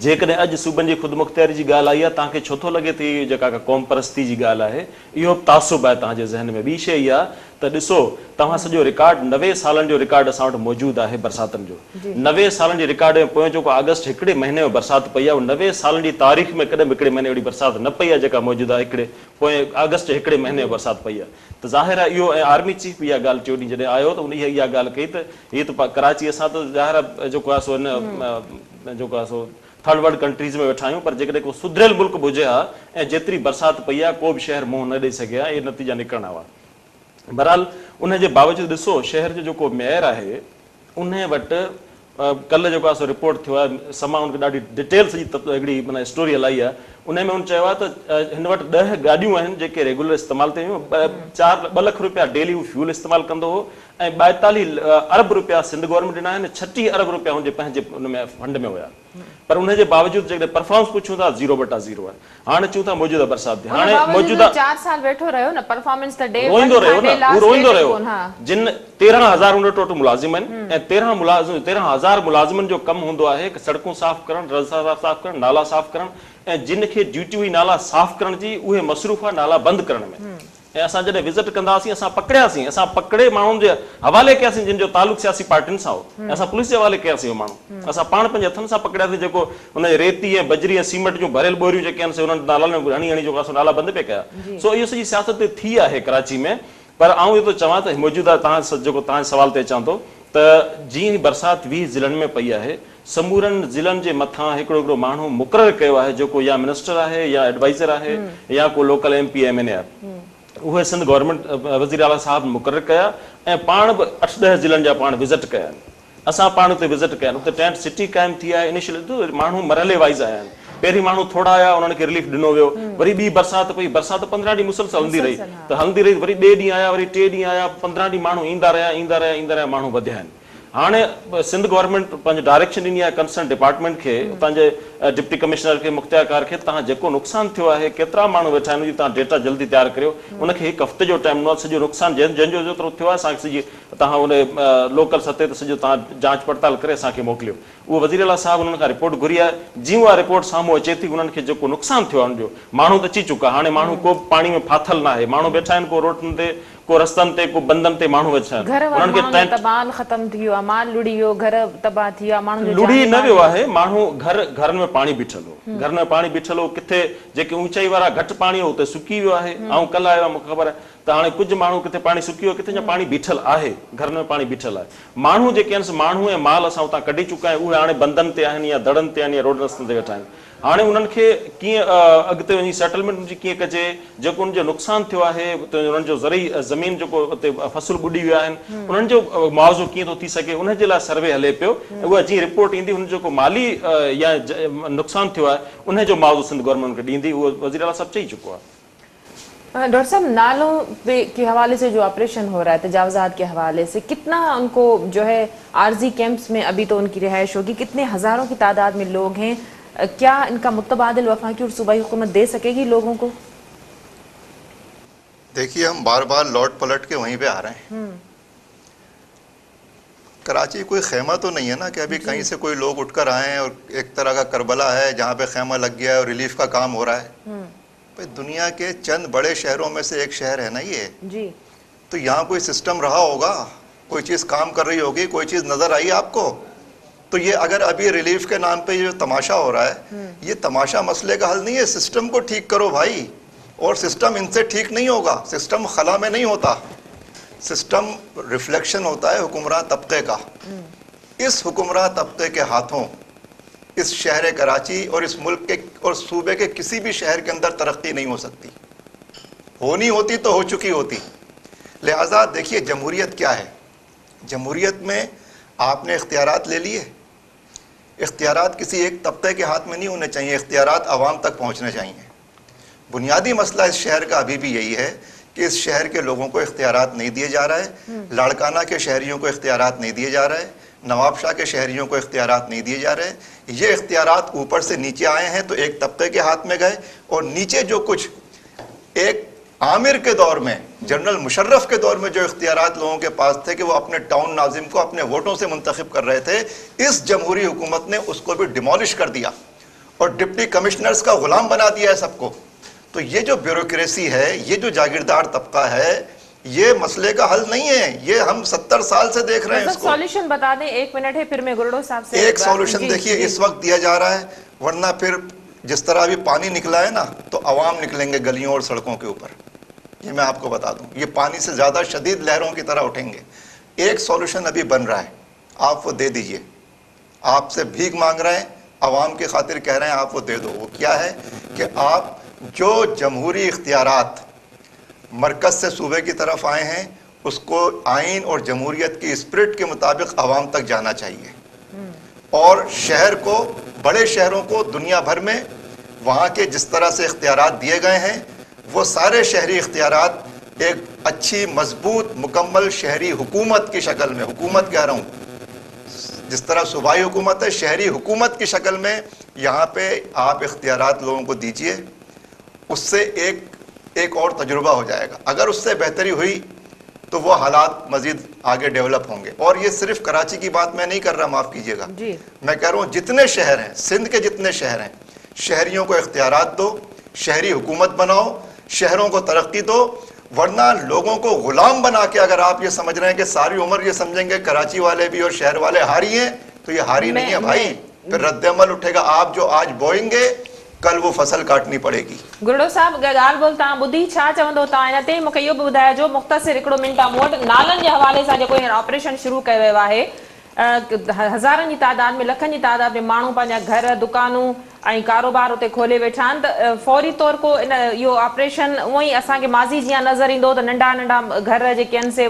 जेकॾहिं अॼु सूबनि जी ख़ुदि मुख़्तियारी जी ॻाल्हि आई आहे, तव्हांखे छो थो लॻे त जेका क़ौम परस्ती जी ॻाल्हि आहे इहो तासुब आहे तव्हांजे ज़हन में? ॿी शइ इहा त ॾिसो, तव्हां सॼो रिकॉर्ड 90 सालनि जो रिकॉर्ड असां वटि मौजूदु आहे बरसातनि जो। 90 सालनि जे रिकॉर्ड में पोयों जेको अगस्त हिकिड़े महीने में बरसाति पई आहे, उहो 90 सालनि जी तारीख़ में कॾहिं बि हिकिड़े महीने अहिड़ी बरसाति न पई आहे जेका मौजूदु आहे हिकिड़े पोएं अगस्त हिकिड़े महीने में बरसाति पई आहे। त ज़ाहिर आहे इहो, ऐं आर्मी चीफ बि इहा ॻाल्हि चयो ॾींहुं जॾहिं आयो त उन इहा ॻाल्हि कई त हीअ त कराची असां त ज़ाहिर आहे जेको आहे सो हिन जेको आहे सो थर्ड वर्ल्ड कंट्रीज़ में वेठा आहियूं, पर जेकॾहिं को सुधरियल मुल्क बि हुजे हा ऐं जेतिरी बरसाति पई आहे को बि शहर मुंहुं न ॾेई सघे हा, इहे नतीजा निकिरणा हुआ। बहरहाल उनजे बावजूदु ॾिसो, शहर जो जेको मेयर आहे उन वटि कल्ह जेको आहे सो रिपोर्ट थियो आहे, समा उनखे ॾाढी डिटेल सॼी हिकिड़ी माना स्टोरी हलाई आहे। उन में उन चयो आहे त हिन वटि 10 गाॾियूं आहिनि जेके रेगुलर इस्तेमालु थियूं, 2 लख रुपया डेली हू फ्यूल इस्तेमालु कंदो हो ऐं 42 अरब रुपया सिंध गवर्नमेंट ॾिना आहिनि, 36 अरब रुपया हुनजे पंहिंजे उन में फंड में हुया। पर उनजे बावजूदु जेकॾहिं परफॉर्मेंस पुछूं था 0/0 आहे। हाणे चऊं था मौजूदा बरसाति, हाणे मौजूदा 4 साल वेठो रहियो न, परफॉर्मेंस त डे रोईंदो रहियो न, हू रोईंदो रहियो। जिन 13,000 उन टोटल मुलाज़िम आहिनि ऐं 13,000 मुलाज़िमनि जो कमु हूंदो आहे सड़कूं साफ़ करणु, रस्ता साफ़ करणु, नाला साफ़ करणु, ऐं जिन खे ड्यूटी हुई नाला साफ़ करण जी उहे मसरूफ़ आहे नाला बंदि करण में। ऐं असां जॾहिं विज़िट कंदासीं असां पकड़ियासीं, असां पकड़े माण्हुनि जे हवाले कयासीं जिन जो तालुक़ सियासी पार्टियुनि सां हो, असां पुलिस जे हवाले कयासीं। उहे माण्हू असां पाण पंहिंजे हथनि सां पकड़ियासीं, जेको हुन रेती ऐं बजरी ऐं सीमेंट जूं भरियल बोरियूं जेके आहिनि उन्हनि नालनि में हणी जेको आहे नाला बंदि पे कया। सो इहो सॼी सियासत थी आहे कराची में। पर आउं इहो थो चवां त मौजूदा तव्हां जेको तव्हांजे सवाल ते अचां थो त जीअं बरसाति 20 ज़िलनि में पई आहे, समूरनि ज़िलनि जे मथां हिकिड़ो माण्हू मुक़ररु कयो आहे जेको या मिनिस्टर आहे या एडवाइज़र आहे या को लोकल MP MNA आहे। उहे सिंध गवर्नमेंट वज़ीर आला साहब मुक़ररु कया ऐं पाण बि 8-10 ज़िलनि जा पाण विज़िट कया आहिनि। असां पाण उते विज़िट कया आहिनि। उते टेंट सिटी क़ाइमु थी आहे। इनिशियल माण्हू मरहले वाइज़ आया आहिनि। पहिरीं माण्हू थोड़ा आया, उन्हनि खे रिलीफ ॾिनो वियो, वरी ॿी बरसाति पई, बरसाति 15 ॾींहं मुसलसल हलंदी रही, त हलंदी रही, वरी ॿिए ॾींहुं आया, वरी 3 ॾींहं आया, 15 ॾींहं माण्हू ईंदा रहिया, माण्हू वधिया आहिनि। हाणे सिंध गवर्नमेंट पंहिंजो डायरेक्शन ॾिनी आहे कंसर्न डिपार्टमेंट खे, उतां जे डिप्टी कमिश्नर खे, मुख्तियारकार खे, तव्हां जेको नुक़सानु थियो आहे, केतिरा माण्हू वेठा आहिनि, तव्हां डेटा जल्दी तयारु करियो। उनखे 1 हफ़्ते जो टाइम ॾिनो, सॼो नुक़सानु जंहिंजो जेतिरो थियो आहे असांखे सॼी तव्हां उन लोकल सतह ते सॼो तव्हां जांच पड़ताल करे असांखे मोकिलियो। उहो वज़ीर आला साहब उन्हनि खां रिपोर्ट घुरी आहे। जीअं उहा रिपोर्ट साम्हूं अचे थी, उन्हनि खे जेको नुक़सानु थियो आहे उनजो, माण्हू त अची चुका, हाणे माण्हू को पाणी में फाथल न आहे, माण्हू वेठा आहिनि, को रोडनि ते, को रस्तनि ते, को बंदनि ते माण्हू वेठा आहिनि। उन्हनि खे तबाल ख़तम थी वियो आहे, माल लुड़ी वियो, घर तबाह थी विया, माण्हू लुड़ी न वियो आहे, माण्हू घरनि में पाणी बीठल हो, घरनि में पाणी बीठल हो, किथे जेके ऊचाई वारा घटि पाणी हो उते सुकी वियो आहे। ऐं कल्ह आयो आहे, मूंखे ख़बर आहे त हाणे कुझु माण्हू किथे पाणी सुकी वियो, किथे पाणी बीठल आहे, घरनि में पाणी बीठल आहे। माण्हू जेके आहिनि माण्हू ऐं माल असां उतां कढी चुका आहियूं, उहे हाणे बंदनि ते आहिनि या दड़नि ते आहिनि या रोड रस्तनि ते वेठा आहिनि। हाणे उन्हनि खे कीअं अॻिते वञी सेटलमेंट जी कीअं कजे, जेको उनजो नुक़सानु थियो आहे, उन्हनि जो ज़रई ज़मीन जेको उते फ़सुल ॿुॾी विया आहिनि, उन्हनि जो मुआवज़ो कीअं थो थी सघे, उनजे लाइ सर्वे हले पियो। उहा जीअं रिपोर्ट ईंदी, हुन जेको माली या नुक़सानु थियो आहे, उनजो मुआवज़ो सिंध गवर्नमेंट खे ॾींदी, उहो वज़ीर आला साहब चई चुको आहे। डॉक्टर साहब, नालों के हवाले से जो ऑपरेशन हो रहा है तजावजात के हवाले से, कितना उनको जो है आर्जी कैंप्स में अभी तो उनकी रिहाइश होगी, कितने हज़ारों की तादाद में लोग हैं, क्या इनका मुतबादिल वफाकी और सूबाई हुकूमत दे सकेगी लोगों को? देखिए, हम बार बार लौट पलट के वहीं पे आ रहे हैं। कराची कोई खेमा तो नहीं है ना कि अभी कहीं से कोई लोग उठकर आए हैं और एक तरह का करबला है जहाँ पे खेमा लग गया है और रिलीफ का काम हो रहा है। भाई, दुनिया के चंद बड़े शहरों में से एक शहर है ना ये जी। तो यहाँ कोई सिस्टम रहा होगा, कोई चीज़ काम कर रही होगी, कोई चीज़ नज़र आई आपको। तो ये अगर अभी रिलीफ के नाम पे ये जो तमाशा हो रहा है, ये तमाशा मसले का हल नहीं है। सिस्टम को ठीक करो भाई, और सिस्टम इनसे ठीक नहीं होगा। सिस्टम खला में नहीं होता, सिस्टम रिफ्लेक्शन होता है हुक्मरान तबके का। इस हुक्मरान तबके के हाथों इस शहर कराची और इस मुल्क के और सूबे के किसी भी शहर के अंदर तरक्की नहीं हो सकती। होनी होती तो हो चुकी होती। लिहाजा देखिए, जमहूरियत क्या है? जमहूरियत में आपने इख्तियारात ले लिए। इख्तियारात किसी एक तबके के हाथ में नहीं होने चाहिए, इख्तियारात आवाम तक पहुँचने चाहिए। बुनियादी मसला इस शहर का अभी भी यही है कि इस शहर के लोगों को इख्तियारात नहीं दिए जा रहा है। लाड़काना के शहरियों को इख्तियारात नहीं दिए जा रहे हैं, नवाब शाह के शहरियों को इख्तियारात नहीं दिए जा रहे हैं। ये इख्तियारात ऊपर से नीचे आए हैं तो एक तबके के हाथ में गए, और नीचे जो कुछ एक आमिर के दौर में, जनरल मुशर्रफ के दौर में जो इख्तियारात लोगों के पास थे कि वो अपने टाउन नाजिम को अपने वोटों से मुंतखब कर रहे थे, इस जमहूरी हुकूमत ने उसको भी डिमोलिश कर दिया और डिप्टी कमिश्नर्स का गुलाम बना दिया है सबको। तो ये जो ब्यूरोक्रेसी है, ये जो जागीरदार तबका है, ये मसले का हल नहीं है। ये हम 70 साल से देख रहे हैं इसको। सॉल्यूशन बता दें, 1 मिनट है, फिर मैं गुरडो साहब से एक सॉल्यूशन देखिए इस वक्त दिया जा रहा है, वरना फिर जिस तरह अभी पानी निकला है ना, तो अवाम निकलेंगे गलियों और सड़कों के ऊपर। ये मैं आपको बता दूं, ये पानी से ज़्यादा शदीद लहरों की तरह उठेंगे। एक सॉल्यूशन अभी बन रहा है, आप वो दे दीजिए। आपसे भीख मांग रहे हैं, अवाम की खातिर कह रहे हैं, आप वो दे दो। वो क्या है कि आप जो जमहूरी इख्तियारात मरकज़ से सूबे की तरफ आए हैं, उसको आइन और जमहूरियत की स्पिरिट के मुताबिक अवाम तक जाना चाहिए। और शहर को, बड़े शहरों को दुनिया भर में वहाँ के जिस तरह से इख्तियारात दिए गए हैं, वो सारे शहरी इख्तियारात एक अच्छी मजबूत मुकम्मल शहरी हुकूमत की शक्ल में, हुकूमत कह रहा हूँ, जिस तरह सूबाई हुकूमत है, शहरी हुकूमत की शक्ल में यहाँ पे आप इख्तियारात लोगों को दीजिए। उससे एक और तजुर्बा हो जाएगा। अगर उससे बेहतरी हुई तो वो हालात मजीद आगे डेवलप होंगे। और ये सिर्फ कराची की बात मैं नहीं कर रहा, माफ़ कीजिएगा, मैं कह रहा हूँ जितने शहर हैं, सिंध के जितने शहर हैं, शहरियों को इख्तियारात दो, शहरी हुकूमत बनाओ, शहरों को तरक्की दो। वरना लोगों को गुलाम बना के अगर आप ये समझ रहे हैं कि सारी उम्र ये समझेंगे कराची वाले भी और शहर वाले हारी हैं, तो ये हारी नहीं है भाई। फिर रद्द-ए-अमल उठेगा। आप जो आज बोएंगे, कल वो फसल काटनी पड़ेगी। गुरडो साहब, ॻाल्हि ॿोल तव्हां ॿुधी, छा चवंदो तव्हां हिन ते? मूंखे इहो बि ॿुधाइजो मुख़्तसिर हिकिड़ो मिंट मूं वटि नालनि जे हवाले सां जेको हींअर ऑपरेशन शुरू कयो वियो आहे, हज़ारनि जी तादाद में, लखनि जी तादाद में माण्हू पंहिंजा घर, दुकानूं ऐं कारोबार उते खोले वेठा आहिनि। त फौरी तौर को इन इहो ऑपरेशन उहो ई असांखे माज़ी जीअं नज़र ईंदो त नंढा नंढा घर जेके आहिनि से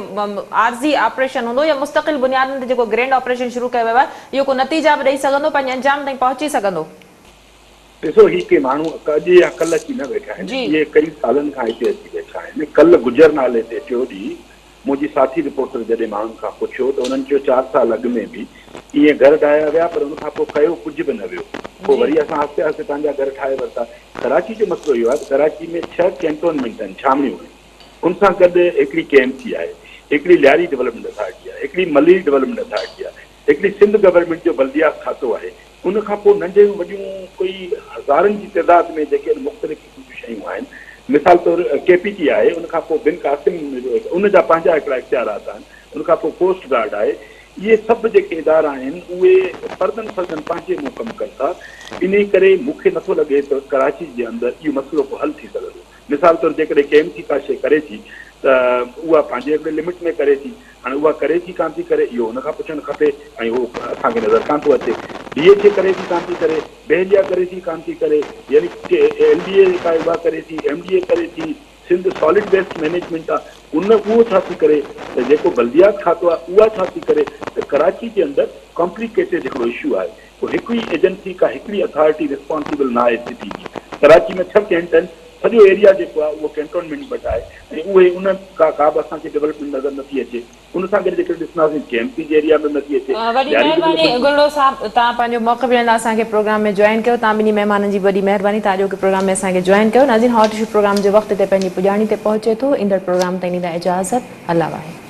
आर्ज़ी ऑपरेशन हूंदो, या मुस्तक़िल बुनियादनि ते जेको ग्रैंड ऑपरेशन शुरू कयो वियो आहे, इहो को नतीजा बि ॾेई सघंदो, पंहिंजे अंजाम ताईं पहुची सघंदो? ॾिसो, ही के माण्हू अॼु या कल्ह अची न वेठा आहिनि, इहे कई सालनि खां हिते अची वेठा आहिनि। कल्ह गुजर नाले ते टियों ॾींहुं मुंहिंजी साथी रिपोर्टर जॾहिं माण्हुनि खां पुछियो त उन्हनि चयो 4 साल अॻु में बि ईअं घर ठाहिया विया, पर उनखां पोइ कयो कुझु बि न वियो। पोइ वरी असां आहिस्ते आहिस्ते पंहिंजा घर ठाहे वरिता। कराची जो मसइलो इहो आहे त कराची में 6 कैंटोनमेंट आहिनि, छावनियूं आहिनि। उन सां गॾु हिकिड़ी KMC आहे, हिकिड़ी लियारी डेवलपमेंट अथॉरिटी आहे, हिकिड़ी मली डेवलपमेंट अथॉरिटी आहे, हिकिड़ी सिंध गवर्नमेंट जो बल्दियात खातो आहे। उन खां पोइ नंढियूं वॾियूं कोई हज़ारनि जी तइदाद में जेके मुख़्तलिफ़ क़िस्म जूं शयूं आहिनि। मिसाल तौरु KPT आहे, उन खां पोइ बिन कासिम उन जा पंहिंजा हिकिड़ा इख्तियारात आहिनि, उन खां पोइ कोस्ट गार्ड आहे। इहे सभु जेके इदारा आहिनि उहे फ़र्दनि पंहिंजे मुंहुं कमु कनि था। इन करे मूंखे नथो लॻे त कराची जे अंदरि इहो मसइलो को हल थी सघंदो। मिसाल तौरु जेकॾहिं KMC का शइ करे थी त उहा पंहिंजे हिकिड़े लिमिट में करे थी। हाणे उहा करे थी कान थी करे, इहो हुनखां पुछणु खपे, ऐं उहो असांखे नज़र कान थो अचे। DHA करे थी कान थी करे, बहलिया करे थी कान थी करे, यानी LDA जेका उहा करे थी, MDA करे थी, सिंध सॉलिड वेस्ट मैनेजमेंट आहे उहो छा थी करे, त जेको बल्दियात खातो आहे उहा छा थी करे। त कराची जे अंदरि कॉम्प्लिकेटेड हिकिड़ो इशू आहे। पोइ हिकिड़ी एजेंसी का हिकिड़ी अथॉरिटी रिस्पॉन्सिबल न आहे सिटी जी। कराची में 6 कैंट आहिनि, सॼो एरिया जेको आहे उहो कैंटोनमेंट वटि आहे ऐं उहे उन का बि असांखे डेवलपमेंट नज़र नथी अचे। उन सां गॾु जेके ॾिसंदासीं केम्पीज एरिया में नथी अचे। वॾी महिरबानी गुलड़ो साहब, तव्हां पंहिंजो मौक़ो ॾियण लाइ असांखे प्रोग्राम में जॉइन कयो। तव्हां ॿिन्ही महिमाननि जी वॾी महिरबानी, तव्हां जो प्रोग्राम में असांखे जॉइन कयो। नाज़रीन, हॉट इशू प्रोग्राम जे वक़्त ते पंहिंजी पुॼाणी ते पहुचे थो। ईंदड़ प्रोग्राम ताईं ॾींदा इजाज़त। अल्लाह वाहे।